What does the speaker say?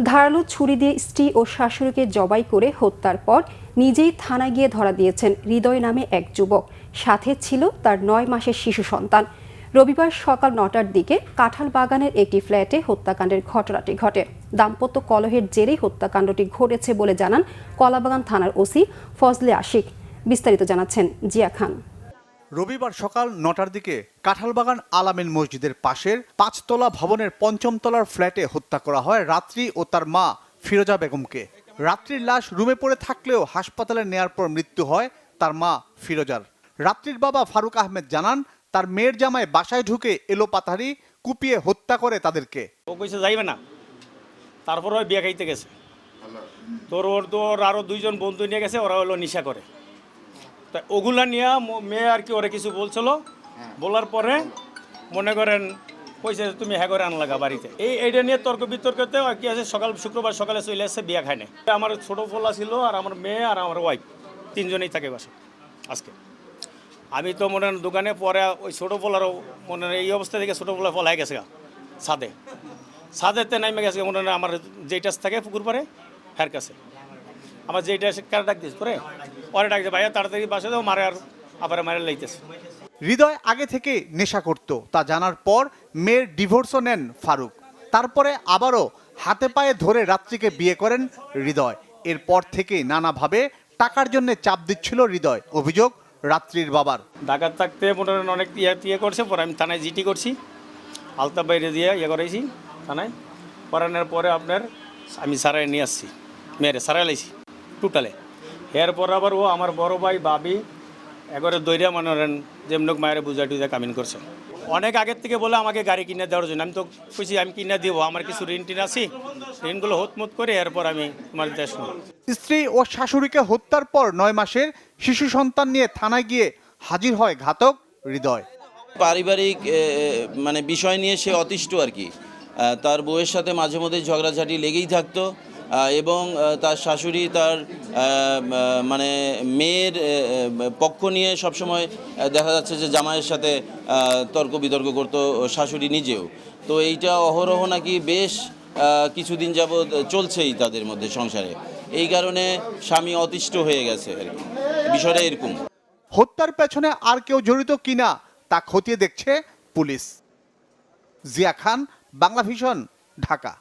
ধারালো ছুরি দিয়ে স্ত্রী ও শাশুড়িকে জবাই করে হত্যার পর নিজেই থানায় গিয়ে ধরা দিয়েছেন হৃদয় নামে এক যুবক। সাথে ছিল তার ৯ মাসের শিশু সন্তান। রবিবার সকাল ৯টার দিকে কাঁঠাল বাগানের একটি ফ্ল্যাটে হত্যাকাণ্ডের ঘটনাটি ঘটে। দাম্পত্য কলহের জেরেই হত্যাকাণ্ডটি ঘটেছে বলে জানান কলাবাগান থানার ওসি ফজলে আশিক। বিস্তারিত জানাচ্ছেন জিয়া খান। রবিবার সকাল ৯টার দিকে কাঁঠালবাগান আলামিন মসজিদের পাশের ৫তলা ভবনের ৫ম তলার ফ্ল্যাটে হত্যা করা হয় রাত্রি ও তার মা ফিরোজা বেগমকে। রাত্রির লাশ রুমে পড়ে থাকলেও হাসপাতালে নেয়ার পর মৃত্যু হয় তার মা ফিরোজার। রাত্রির বাবা ফারুক আহমেদ জানান, তার মেয়ের জামাই বাসায় ঢুকে এলোপাতাড়ি কুপিয়ে হত্যা করে তাদেরকে। ও কইছে যাইবে না, তারপর ওই বিয়ে খাইতে গেছে। ওর আরও 2জন বন্ধু নিয়ে গেছে, ওরা হলো নেশা করে। তা ওগুলা নিয়ে মেয়ে আর কি ওরা কিছু বলছিল, বলার পরে মনে করেন কইছে তুমি হ্যাঁ করে আনলাগা বাড়িতে। এইটা নিয়ে তর্ক বিতর্কতে কি আছে, শুক্রবার সকালে চলে আসছে, বিয়ে খায় না। আমার ছোটো পোলা ছিল আর আমার মেয়ে আর আমার ওয়াইফ, 3জনেই থাকে বাসা। আজকে আমি তো মনে হয় দোকানে পরে ওই ছোটো পোলারও মনে হয় এই অবস্থা থেকে ছোটো পোলা পলাই গেছে ছাদেতে নামে গেছে। মনে হয় আমার যেইটা থাকে পুকুর পারে হ্যার কাছে আমার যেইটা কার ডাক দিস পরে পরে ডাকছে, ভাইয়া তাড়াতাড়ি বাসা দাও, মারে আর আবার মারে লাইতেছে। হৃদয় আগে থেকে নেশা করত, তা জানার পর মেয়ের ডিভোর্সও নেন ফারুক। তারপরে আবারও হাতে পায়ে ধরে রাত্রিকে বিয়ে করেন হৃদয়। এরপর থেকে নানাভাবে টাকার জন্য চাপ দিচ্ছিল হৃদয়, অভিযোগ রাত্রির বাবার। ঢাকার থাকতে মনে হয় অনেক ইয়ে করছে, পরে আমি থানায় জিটি করছি, আলতা বাইরে দিয়ে করেছি থানায়। করানোর পরে আপনার আমি সারাই নিয়ে আসছি, মেয়েরে সারাই লাইছি টোটালে। এরপর আবার ও আমার বড় ভাই ভাবি একবারে দৈরিয়া মনে করেন যেমন মায়ের বুঝা টুজা কামিন করছে। অনেক আগের থেকে বলে আমাকে গাড়ি কিনে দেওয়ার জন্য। আমি তো কইছি আমি কিনে দিব, আমার কিছু ঋণ টিন আছি, ঋণগুলো হতমত করে এরপর আমি তোমার দেশ। স্ত্রী ও শাশুড়িকে হত্যার পর ৯ মাসের শিশু সন্তান নিয়ে থানায় গিয়ে হাজির হয় ঘাতক হৃদয়। পারিবারিক মানে বিষয় নিয়ে সে অতিষ্ঠ আর কি। তার বউয়ের সাথে মাঝে মধ্যে ঝগড়াঝাটি লেগেই থাকতো এবং তার শাশুড়ি তার মানে মেয়ের পক্ষ নিয়ে সবসময় দেখা যাচ্ছে যে জামাইয়ের সাথে তর্ক বিতর্ক করতো শাশুড়ি নিজেও। তো এইটা অহরহ নাকি বেশ কিছুদিন যাবৎ চলছেই তাদের মধ্যে সংসারে। এই কারণে স্বামী অতিষ্ঠ হয়ে গেছে আর কি, বিষয়টা এরকম। হত্যার পেছনে আর কেউ জড়িত কিনা তা খতিয়ে দেখছে পুলিশ। জিয়া খান, বাংলা ভিশন, ঢাকা।